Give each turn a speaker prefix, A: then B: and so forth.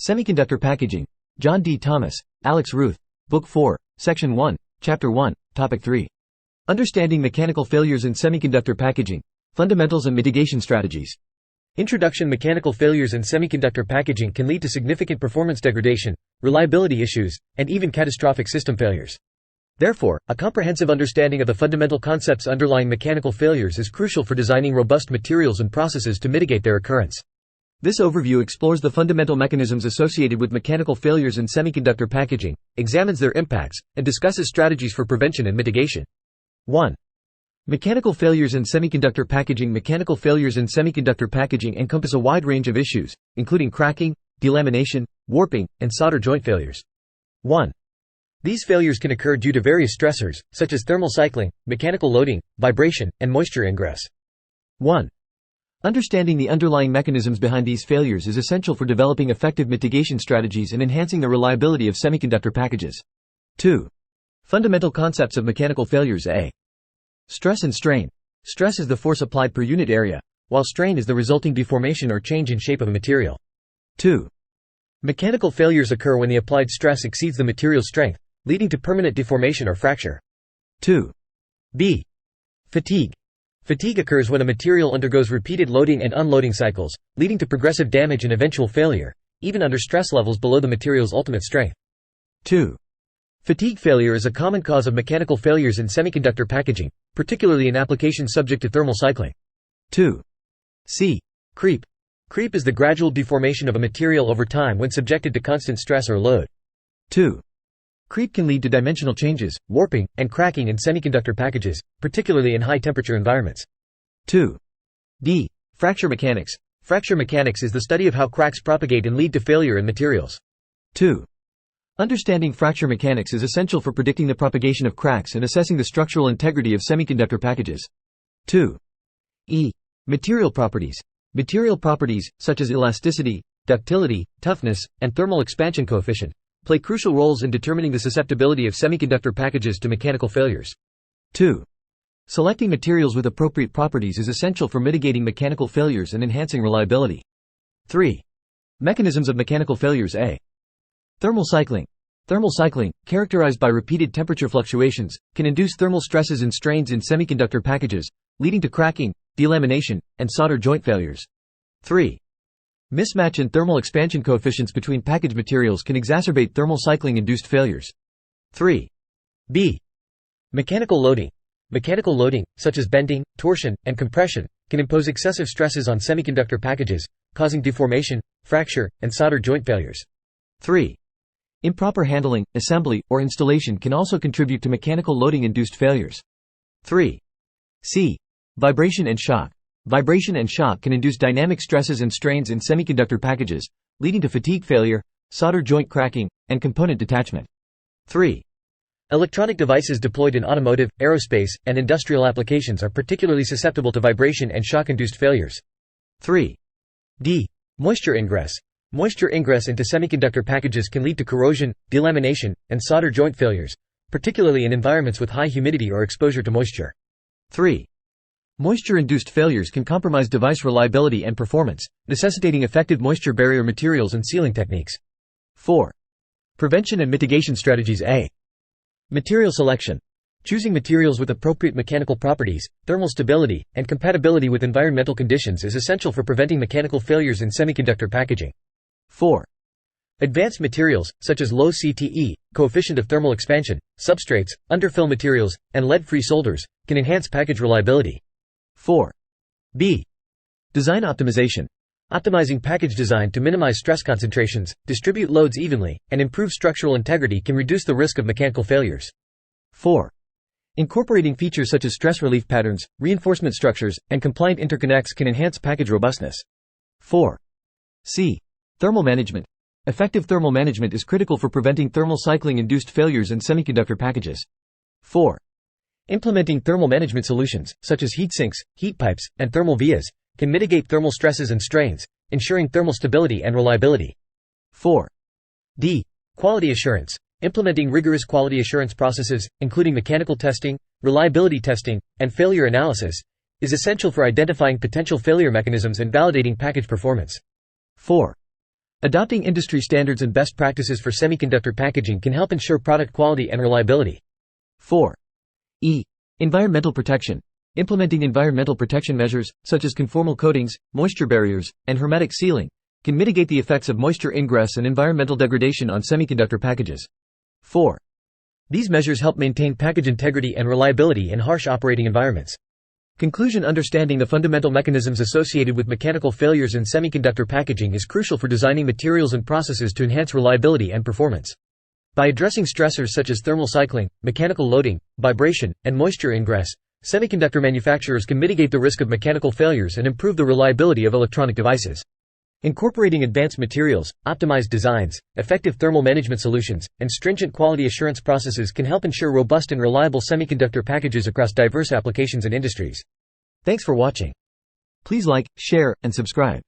A: Semiconductor Packaging. John D. Thomas, Alex Ruth. Book 4, Section 1, Chapter 1, Topic 3. Understanding Mechanical Failures in Semiconductor Packaging. Fundamentals and Mitigation Strategies. Introduction. Mechanical failures in semiconductor packaging can lead to significant performance degradation, reliability issues, and even catastrophic system failures. Therefore, a comprehensive understanding of the fundamental concepts underlying mechanical failures is crucial for designing robust materials and processes to mitigate their occurrence. This overview explores the fundamental mechanisms associated with mechanical failures in semiconductor packaging, examines their impacts, and discusses strategies for prevention and mitigation. 1. Mechanical failures in semiconductor packaging. Mechanical failures in semiconductor packaging encompass a wide range of issues, including cracking, delamination, warping, and solder joint failures. 1. These failures can occur due to various stressors, such as thermal cycling, mechanical loading, vibration, and moisture ingress. 1. Understanding the underlying mechanisms behind these failures is essential for developing effective mitigation strategies and enhancing the reliability of semiconductor packages. 2. Fundamental concepts of mechanical failures. A. Stress and strain. Stress is the force applied per unit area, while strain is the resulting deformation or change in shape of a material. 2. Mechanical failures occur when the applied stress exceeds the material's strength, leading to permanent deformation or fracture. 2. B. Fatigue. Fatigue occurs when a material undergoes repeated loading and unloading cycles, leading to progressive damage and eventual failure, even under stress levels below the material's ultimate strength. 2. Fatigue failure is a common cause of mechanical failures in semiconductor packaging, particularly in applications subject to thermal cycling. 2. C. Creep. Creep is the gradual deformation of a material over time when subjected to constant stress or load. 2. Creep can lead to dimensional changes, warping, and cracking in semiconductor packages, particularly in high-temperature environments. 2. D. Fracture mechanics. Fracture mechanics is the study of how cracks propagate and lead to failure in materials. 2. Understanding fracture mechanics is essential for predicting the propagation of cracks and assessing the structural integrity of semiconductor packages. 2. E. Material properties. Material properties, such as elasticity, ductility, toughness, and thermal expansion coefficient, play crucial roles in determining the susceptibility of semiconductor packages to mechanical failures. 2. Selecting materials with appropriate properties is essential for mitigating mechanical failures and enhancing reliability. 3. Mechanisms of mechanical failures. A. Thermal cycling. Thermal cycling, characterized by repeated temperature fluctuations, can induce thermal stresses and strains in semiconductor packages, leading to cracking, delamination, and solder joint failures. 3. Mismatch in thermal expansion coefficients between package materials can exacerbate thermal cycling-induced failures. 3. B. Mechanical loading. Mechanical loading, such as bending, torsion, and compression, can impose excessive stresses on semiconductor packages, causing deformation, fracture, and solder joint failures. 3. Improper handling, assembly, or installation can also contribute to mechanical loading-induced failures. 3. C. Vibration and shock. Vibration and shock can induce dynamic stresses and strains in semiconductor packages, leading to fatigue failure, solder joint cracking, and component detachment. 3. Electronic devices deployed in automotive, aerospace, and industrial applications are particularly susceptible to vibration and shock-induced failures. 3. D. Moisture ingress. Moisture ingress into semiconductor packages can lead to corrosion, delamination, and solder joint failures, particularly in environments with high humidity or exposure to moisture. 3. Moisture-induced failures can compromise device reliability and performance, necessitating effective moisture barrier materials and sealing techniques. 4. Prevention and mitigation strategies. A. Material selection. Choosing materials with appropriate mechanical properties, thermal stability, and compatibility with environmental conditions is essential for preventing mechanical failures in semiconductor packaging. 4. Advanced materials, such as low CTE, coefficient of thermal expansion, substrates, underfill materials, and lead-free solders, can enhance package reliability. 4. B. Design optimization. Optimizing package design to minimize stress concentrations, distribute loads evenly, and improve structural integrity can reduce the risk of mechanical failures. 4. Incorporating features such as stress relief patterns, reinforcement structures, and compliant interconnects can enhance package robustness. 4. C. Thermal management. Effective thermal management is critical for preventing thermal cycling-induced failures in semiconductor packages. 4. Implementing thermal management solutions, such as heat sinks, heat pipes, and thermal vias, can mitigate thermal stresses and strains, ensuring thermal stability and reliability. 4. D. Quality assurance. Implementing rigorous quality assurance processes, including mechanical testing, reliability testing, and failure analysis, is essential for identifying potential failure mechanisms and validating package performance. 4. Adopting industry standards and best practices for semiconductor packaging can help ensure product quality and reliability. 4. E. Environmental protection. Implementing environmental protection measures, such as conformal coatings, moisture barriers, and hermetic sealing, can mitigate the effects of moisture ingress and environmental degradation on semiconductor packages. 4. These measures help maintain package integrity and reliability in harsh operating environments. Conclusion: understanding the fundamental mechanisms associated with mechanical failures in semiconductor packaging is crucial for designing materials and processes to enhance reliability and performance. By addressing stressors such as thermal cycling, mechanical loading, vibration, and moisture ingress, semiconductor manufacturers can mitigate the risk of mechanical failures and improve the reliability of electronic devices. Incorporating advanced materials, optimized designs, effective thermal management solutions, and stringent quality assurance processes can help ensure robust and reliable semiconductor packages across diverse applications and industries. Thanks for watching. Please like, share, and subscribe.